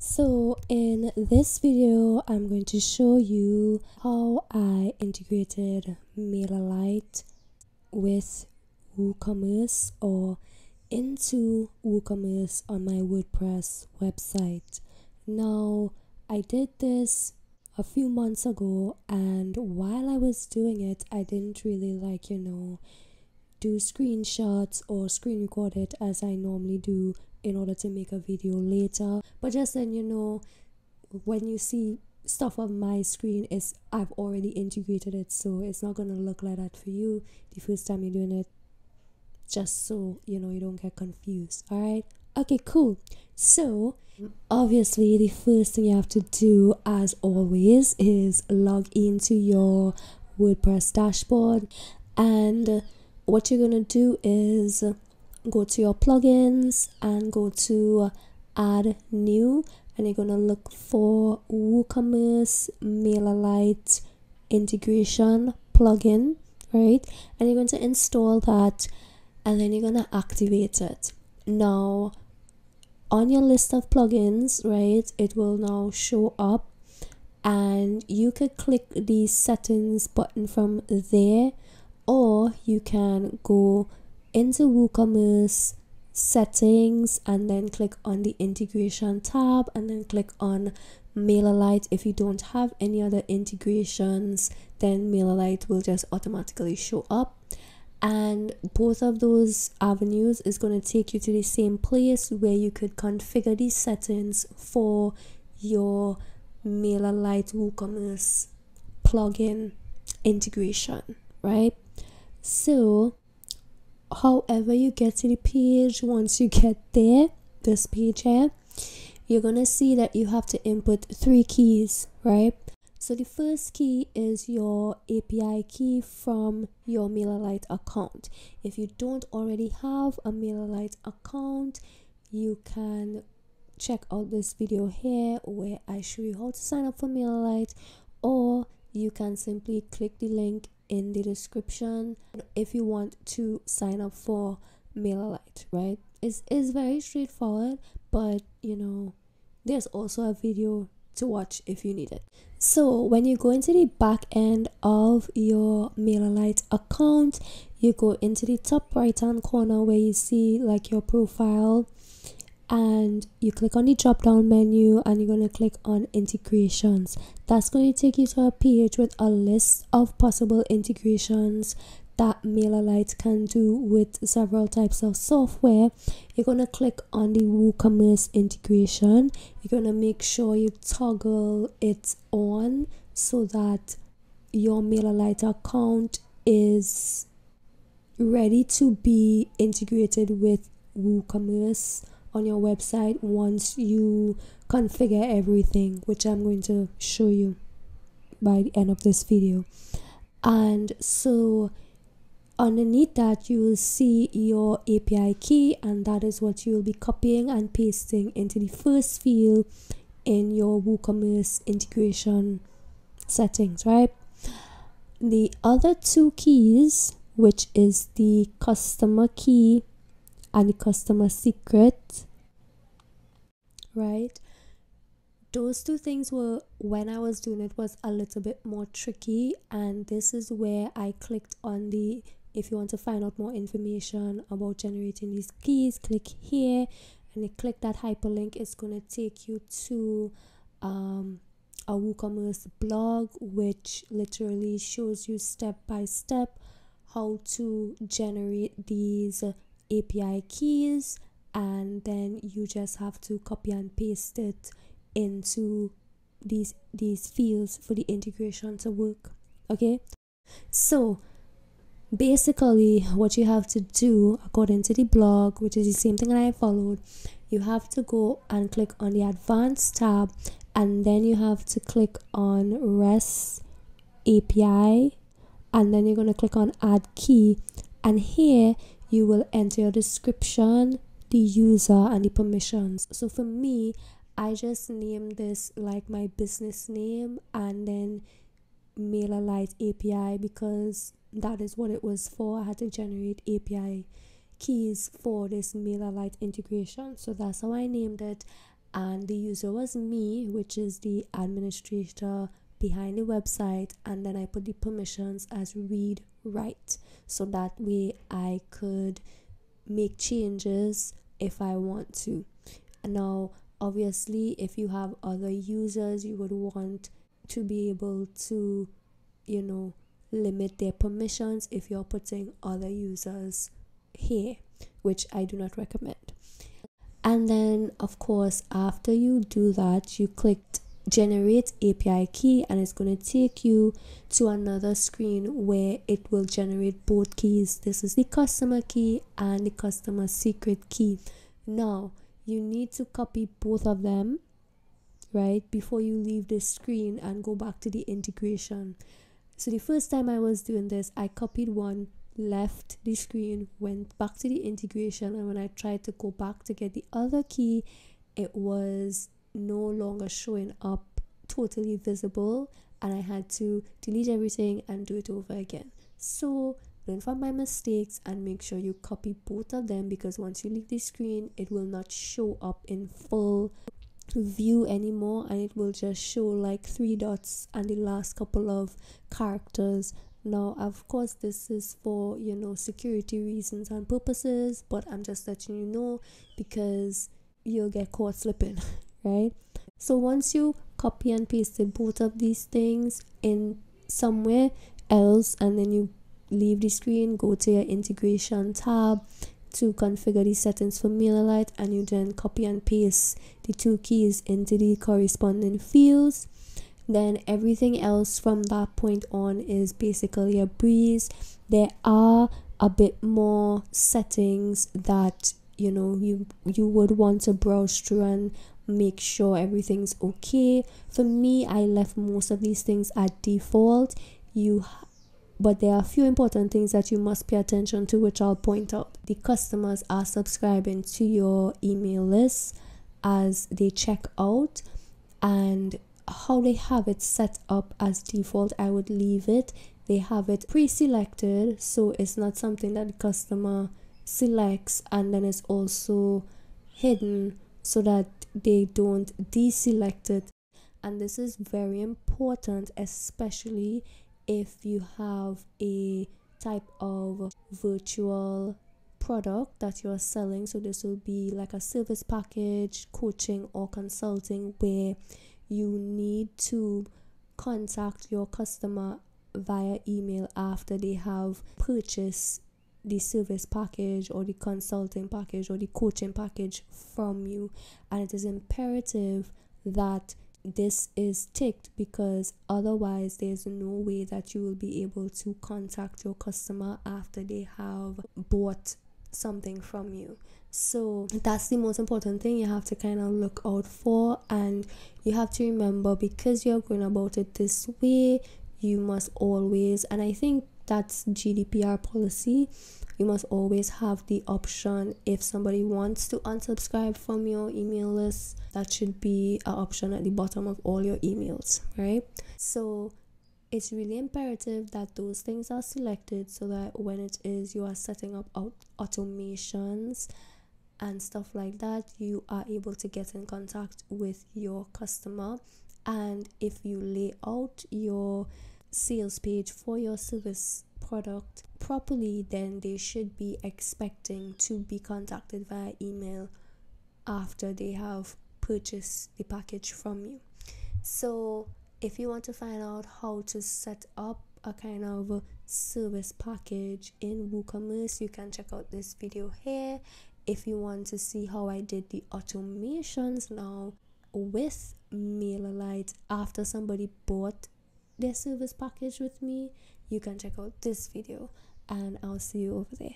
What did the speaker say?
So in this video, I'm going to show you how I integrated MailerLite with WooCommerce or into WooCommerce on my WordPress website. Now, I did this a few months ago, and while I was doing it, I didn't really do screenshots or screen record it as I normally do in order to make a video later. But just then, when you see stuff on my screen, I've already integrated it, so it's not gonna look like that for you the first time you're doing it, just so you don't get confused. All right, okay, cool. So obviously the first thing you have to do, as always, is log into your WordPress dashboard, and what you're gonna do is go to your plugins and go to add new, and you're gonna look for WooCommerce MailerLite integration plugin, right? And you're going to install that, and then you're gonna activate it. Now on your list of plugins, right, it will now show up, and you could click the settings button from there, or you can go into WooCommerce settings and then click on the integration tab and then click on MailerLite. If you don't have any other integrations, then MailerLite will just automatically show up, and both of those avenues is going to take you to the same place where you could configure these settings for your MailerLite WooCommerce plugin integration, right? So however you get to the page, once you get there, this page here, you're gonna see that you have to input 3 keys, right? So the first key is your API key from your MailerLite account. If you don't already have a MailerLite account, you can check out this video here where I show you how to sign up for MailerLite, or you can simply click the link in the description if you want to sign up for MailerLite, right? It's very straightforward, but there's also a video to watch if you need it. So when you go into the back end of your MailerLite account, you go into the top right hand corner where you see like your profile, and you click on the drop down menu, and you're going to click on integrations. That's going to take you to a page with a list of possible integrations that MailerLite can do with several types of software. You're going to click on the WooCommerce integration. You're going to make sure you toggle it on so that your MailerLite account is ready to be integrated with WooCommerce on your website once you configure everything, which I'm going to show you by the end of this video. And so underneath that, you will see your API key, and that is what you will be copying and pasting into the first field in your WooCommerce integration settings, right? The other 2 keys, which is the customer key and the customer secret, right? Those 2 things were, when I was doing it, was a little bit more tricky, and this is where I clicked on the, if you want to find out more information about generating these keys, click here, and you click that hyperlink. It's going to take you to a WooCommerce blog, which literally shows you step by step how to generate these API keys, and then you just have to copy and paste it into these fields for the integration to work. Okay, so basically what you have to do, according to the blog, which is the same thing that I followed, you have to go and click on the advanced tab, and then you have to click on REST API, and then you're going to click on add key, and here you will enter your description, the user, and the permissions. So for me, I just named this like my business name and then MailerLite API, because that is what it was for. I had to generate API keys for this MailerLite integration, so that's how I named it. and the user was me, which is the administrator behind the website, and then I put the permissions as read write, so that way I could make changes if I want to. Now obviously, if you have other users, you would want to be able to, limit their permissions if you're putting other users here, which I do not recommend. And then of course, after you do that, you clicked generate API key, and it's going to take you to another screen where it will generate both keys. This is the customer key and the customer secret key. Now you need to copy both of them, right, before you leave this screen and go back to the integration. So the first time I was doing this, I copied one, left the screen, went back to the integration, and when I tried to go back to get the other key, it was no longer showing up totally visible, and I had to delete everything and do it over again. So learn from my mistakes and make sure you copy both of them, because once you leave the screen, it will not show up in full view anymore, and it will just show like 3 dots and the last couple of characters. Now of course, this is for security reasons and purposes, but I'm just letting you know because you'll get caught slipping. Right? So once you copy and pasted both of these things in somewhere else, and then you leave the screen, go to your integration tab to configure the settings for MailerLite, and you then copy and paste the 2 keys into the corresponding fields, then everything else from that point on is basically a breeze. There are a bit more settings that you would want to browse through and make sure everything's okay. For me, I left most of these things at default. But there are a few important things that you must pay attention to, which I'll point out. The customers are subscribing to your email list as they check out, and how they have it set up as default, I would leave it. They have it pre-selected, so it's not something that the customer selects and then it's also hidden so that they don't deselect it. And this is very important, especially if you have a type of virtual product that you're selling. So this will be like a service package, coaching or consulting, where you need to contact your customer via email after they have purchased the service package or the consulting package or the coaching package from you. And it is imperative that this is ticked, because otherwise there's no way that you will be able to contact your customer after they have bought something from you. So that's the most important thing you have to kind of look out for, and you have to remember, because you're going about it this way, you must always, and I think that's GDPR policy, you must always have the option, if somebody wants to unsubscribe from your email list, that should be an option at the bottom of all your emails, right? So it's really imperative that those things are selected, so that when it is you are setting up automations and stuff like that, you are able to get in contact with your customer. And if you lay out your sales page for your service product properly, then they should be expecting to be contacted via email after they have purchased the package from you. So if you want to find out how to set up a kind of service package in WooCommerce, you can check out this video here. If you want to see how I did the automations now with MailerLite after somebody bought their service package with me, you can check out this video, and I'll see you over there.